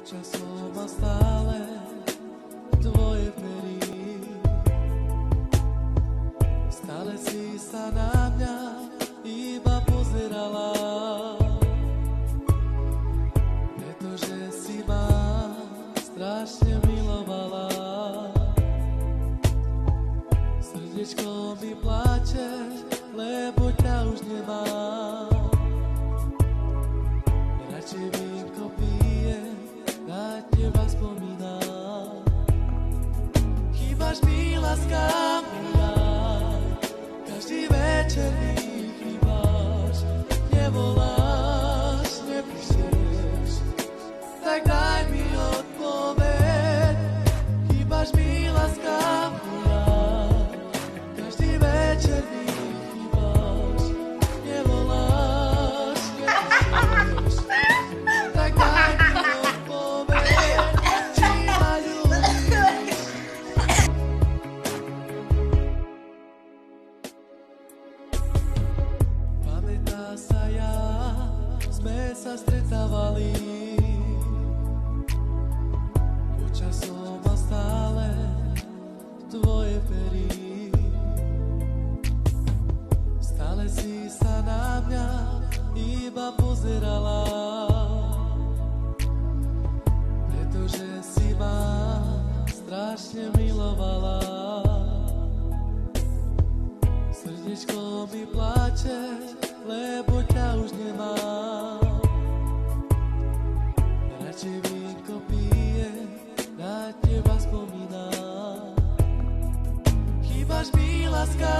Časom ma stále tvoje perí. Stále si sa na mňa iba pozerala, pretože si ma strašne milovala. Srdiečko mi pláče, lebo ťa už nemám. Radšej vínko pijem, na teba spomínam. Chýbaš mi, láska moja, každý večer mi chýbaš. Nevoláš, nepíšeš, tak daj mi odpoveď. Chýbaš mi, láska moja, každý večer mi chýbaš. Nevoláš, nepíšeš, tak daj mi odpoveď, či ma ľúbiš. Pamätá sa ja, sme sa stretávali. Počasom ma stále tvoje perí. Stále si sa na mňa iba pozerala, pretože si ma strašne milovala. Srdiečko mi pláče, lebo ťa už nemám. Radšej vínko pijem, na teba spomínam. Chýbaš mi, láska